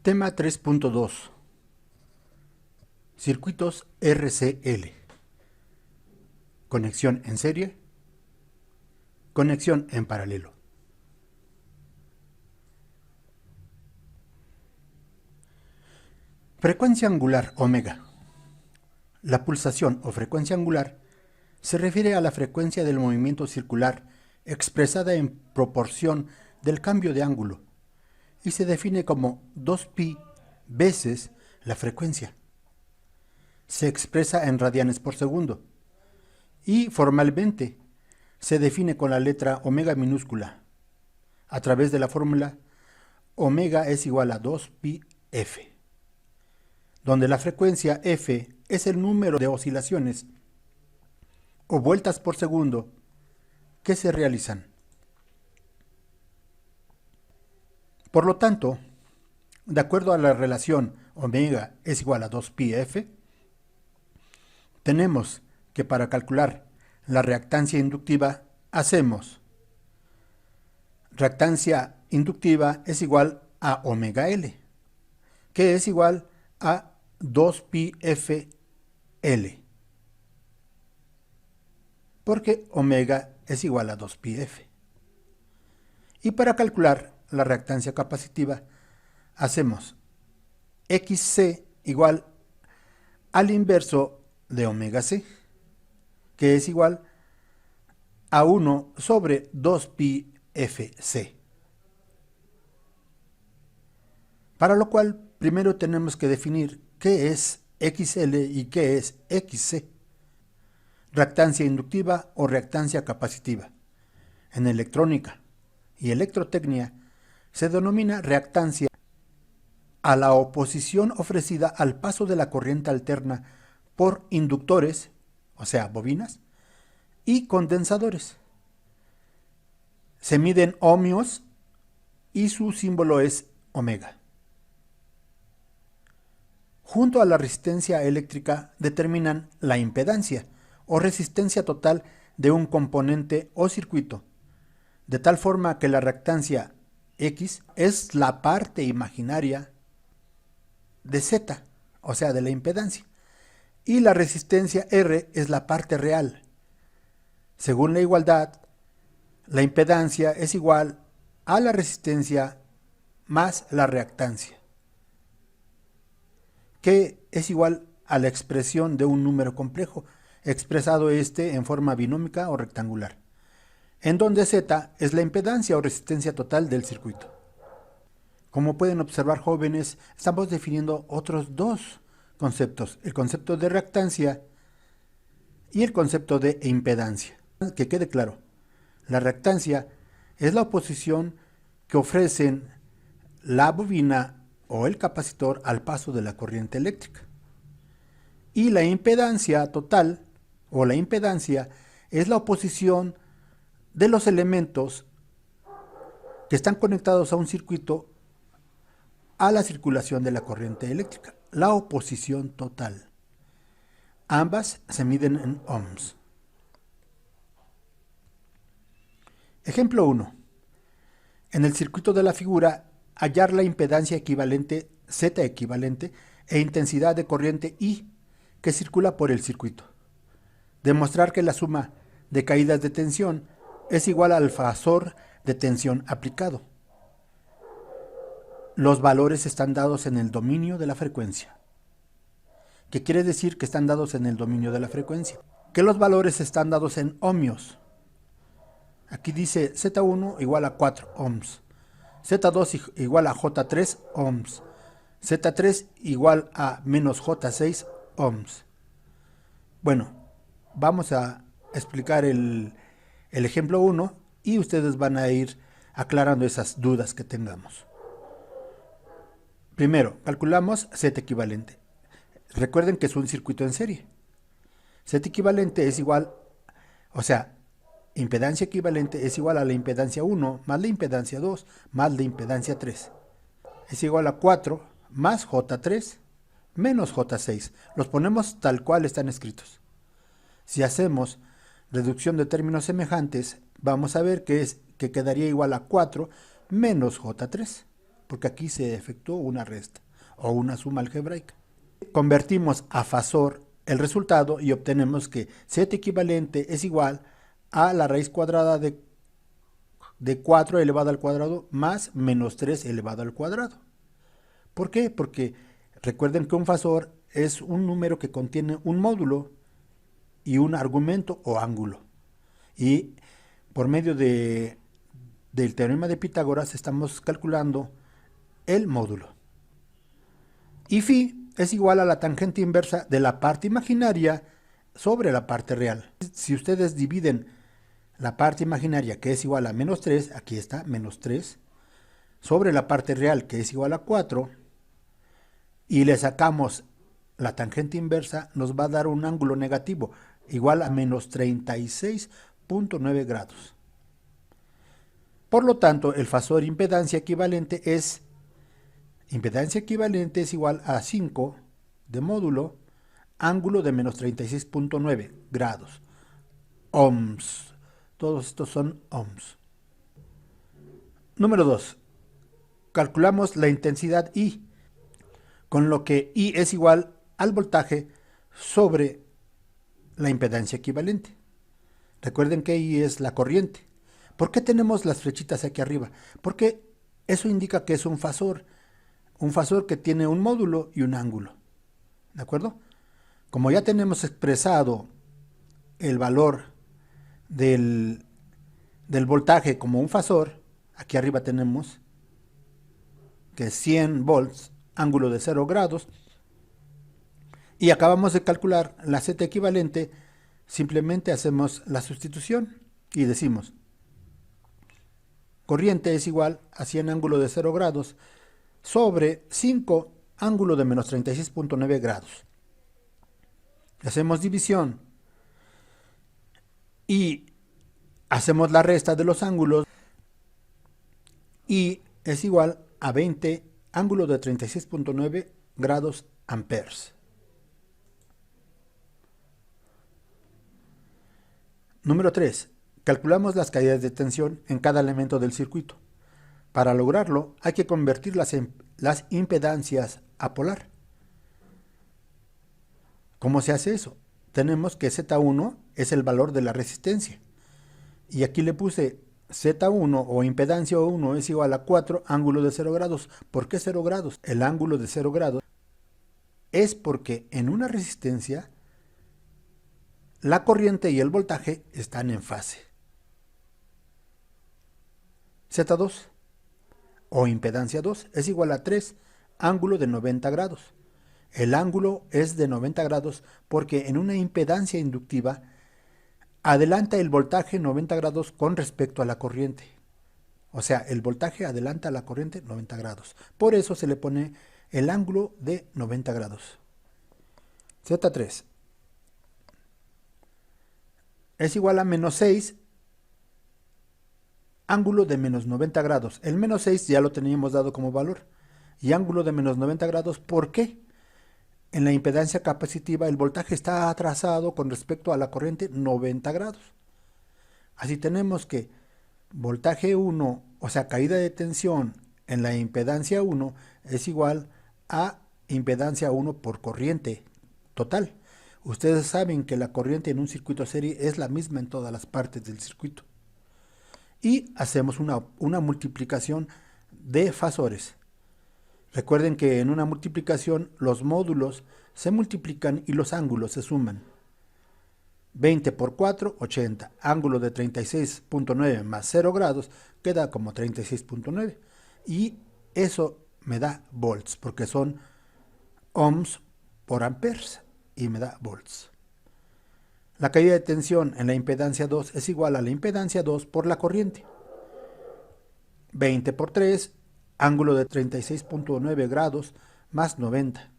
Tema 3.2. Circuitos RCL. Conexión en serie. Conexión en paralelo. Frecuencia angular omega. La pulsación o frecuencia angular se refiere a la frecuencia del movimiento circular expresada en proporción del cambio de ángulo y se define como 2pi veces la frecuencia. Se expresa en radianes por segundo y formalmente se define con la letra omega minúscula a través de la fórmula omega es igual a 2pi f, donde la frecuencia f es el número de oscilaciones o vueltas por segundo que se realizan. Por lo tanto, de acuerdo a la relación omega es igual a 2pi f, tenemos que para calcular la reactancia inductiva hacemos reactancia inductiva es igual a omega L, que es igual a 2pi f L, porque omega es igual a 2pi f. Y para calcular la reactancia capacitiva hacemos xc igual al inverso de omega c, que es igual a 1 sobre 2pi fc. Para lo cual primero tenemos que definir qué es xl y qué es xc. Reactancia inductiva o reactancia capacitiva. En electrónica y electrotecnia se denomina reactancia a la oposición ofrecida al paso de la corriente alterna por inductores, o sea, bobinas, y condensadores. Se miden ohmios y su símbolo es omega. Junto a la resistencia eléctrica determinan la impedancia o resistencia total de un componente o circuito, de tal forma que la reactancia X es la parte imaginaria de Z, o sea, de la impedancia, y la resistencia R es la parte real. Según la igualdad, la impedancia es igual a la resistencia más la reactancia, que es igual a la expresión de un número complejo, expresado en forma binómica o rectangular, en donde Z es la impedancia o resistencia total del circuito. Como pueden observar, jóvenes, estamos definiendo otros dos conceptos, el concepto de reactancia y el concepto de impedancia. Que quede claro, la reactancia es la oposición que ofrecen la bobina o el capacitor al paso de la corriente eléctrica. Y la impedancia total o la impedancia es la oposición de los elementos que están conectados a un circuito a la circulación de la corriente eléctrica, la oposición total. Ambas se miden en ohms. Ejemplo 1. En el circuito de la figura, hallar la impedancia equivalente, Z equivalente, e intensidad de corriente I que circula por el circuito. Demostrar que la suma de caídas de tensión es igual al fasor de tensión aplicado. Los valores están dados en el dominio de la frecuencia. ¿Qué quiere decir que están dados en el dominio de la frecuencia? Que los valores están dados en ohmios. Aquí dice Z1 igual a 4 ohms, Z2 igual a J3 ohms, Z3 igual a menos J6 ohms. Bueno, vamos a explicar el ejemplo 1 y ustedes van a ir aclarando esas dudas que tengamos. Primero, calculamos Z equivalente. Recuerden que es un circuito en serie. Z equivalente es igual, o sea, impedancia equivalente es igual a la impedancia 1 más la impedancia 2 más la impedancia 3. Es igual a 4 más J3 menos J6. Los ponemos tal cual están escritos. Si hacemos reducción de términos semejantes, vamos a ver que quedaría igual a 4 menos J3. porque aquí se efectuó una resta o una suma algebraica. Convertimos a fasor el resultado y obtenemos que z equivalente es igual a la raíz cuadrada de 4 elevado al cuadrado más menos 3 elevado al cuadrado. ¿Por qué? Porque recuerden que un fasor es un número que contiene un módulo y un argumento o ángulo. Y por medio del teorema de Pitágoras estamos calculando el módulo. Y phi es igual a la tangente inversa de la parte imaginaria sobre la parte real. Si ustedes dividen la parte imaginaria, que es igual a menos 3, aquí está, menos 3, sobre la parte real, que es igual a 4, y le sacamos la tangente inversa, nos va a dar un ángulo negativo, igual a menos 36.9 grados. Por lo tanto, el fasor impedancia equivalente es igual a 5 de módulo, ángulo de menos 36.9 grados. Ohms. Todos estos son ohms. Número 2. Calculamos la intensidad I, con lo que I es igual al voltaje sobre la impedancia equivalente. Recuerden que I es la corriente. ¿Por qué tenemos las flechitas aquí arriba? Porque eso indica que es un fasor que tiene un módulo y un ángulo. ¿De acuerdo? Como ya tenemos expresado el valor del voltaje como un fasor, aquí arriba tenemos que es 100 volts, ángulo de 0 grados, y acabamos de calcular la Z equivalente, simplemente hacemos la sustitución y decimos corriente es igual a 100 ángulo de 0 grados sobre 5 ángulo de menos 36.9 grados. Hacemos división y hacemos la resta de los ángulos y es igual a 20 ángulo de 36.9 grados amperes. Número 3. Calculamos las caídas de tensión en cada elemento del circuito. Para lograrlo hay que convertir las impedancias a polar. ¿Cómo se hace eso? Tenemos que Z1 es el valor de la resistencia. Y aquí le puse Z1 o impedancia 1 es igual a 4 ángulo de 0 grados. ¿Por qué 0 grados? El ángulo de 0 grados es porque en una resistencia la corriente y el voltaje están en fase. Z2 o impedancia 2 es igual a 3 ángulo de 90 grados. El ángulo es de 90 grados porque en una impedancia inductiva adelanta el voltaje 90 grados con respecto a la corriente. O sea, el voltaje adelanta a la corriente 90 grados. Por eso se le pone el ángulo de 90 grados. Z3 es igual a menos 6 ángulo de menos 90 grados. El menos 6 ya lo teníamos dado como valor. Y ángulo de menos 90 grados, ¿por qué? En la impedancia capacitiva el voltaje está atrasado con respecto a la corriente 90 grados. Así tenemos que voltaje 1, o sea, caída de tensión en la impedancia 1 es igual a impedancia 1 por corriente total. Ustedes saben que la corriente en un circuito serie es la misma en todas las partes del circuito. Y hacemos una multiplicación de fasores. Recuerden que en una multiplicación los módulos se multiplican y los ángulos se suman. 20 por 4, 80. Ángulo de 36.9 más 0 grados queda como 36.9. Y eso me da volts, porque son ohms por amperes y me da volts. La caída de tensión en la impedancia 2 es igual a la impedancia 2 por la corriente. 20 por 3, ángulo de 36.9 grados más 90.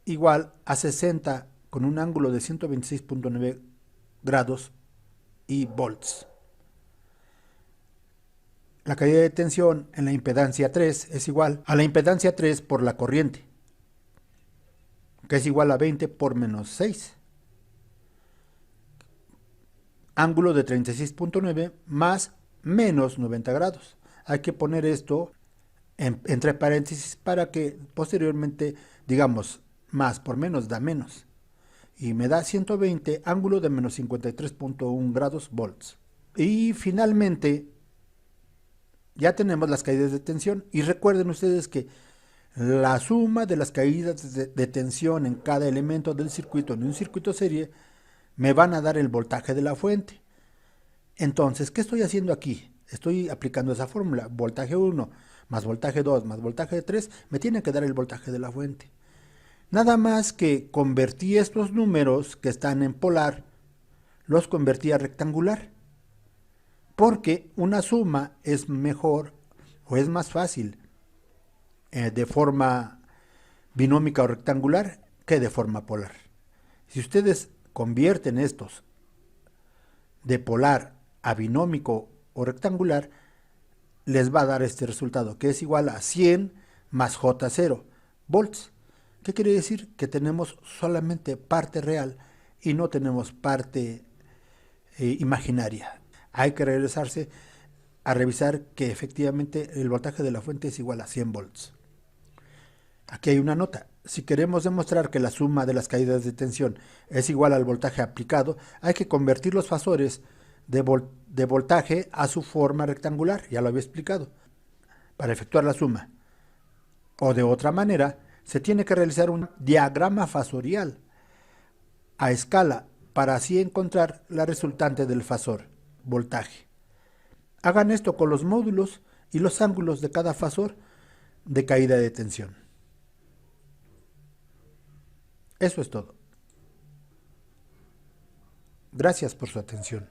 Igual a 60 con un ángulo de 126.9 grados y volts. La caída de tensión en la impedancia 3 es igual a la impedancia 3 por la corriente, que es igual a 20 por menos 6. Ángulo de 36.9 más menos 90 grados. Hay que poner esto entre paréntesis para que posteriormente digamos más por menos da menos. Y me da 120, ángulo de menos 53.1 grados volts. Y finalmente ya tenemos las caídas de tensión. Y recuerden ustedes que la suma de las caídas de tensión en cada elemento del circuito en un circuito serie me van a dar el voltaje de la fuente. Entonces, ¿qué estoy haciendo aquí? Estoy aplicando esa fórmula. Voltaje 1 más voltaje 2 más voltaje 3 me tiene que dar el voltaje de la fuente. Nada más que convertí estos números que están en polar, los convertí a rectangular. Porque una suma es mejor o es más fácil de forma binómica o rectangular que de forma polar. Si ustedes convierten estos de polar a binómico o rectangular, les va a dar este resultado, que es igual a 100 más J0 volts. ¿Qué quiere decir? Que tenemos solamente parte real y no tenemos parte imaginaria. Hay que regresarse a revisar que efectivamente el voltaje de la fuente es igual a 100 volts. Aquí hay una nota. Si queremos demostrar que la suma de las caídas de tensión es igual al voltaje aplicado, hay que convertir los fasores de voltaje a su forma rectangular, ya lo había explicado, para efectuar la suma. O de otra manera, se tiene que realizar un diagrama fasorial a escala para así encontrar la resultante del fasor, voltaje. Hagan esto con los módulos y los ángulos de cada fasor de caída de tensión. Eso es todo. Gracias por su atención.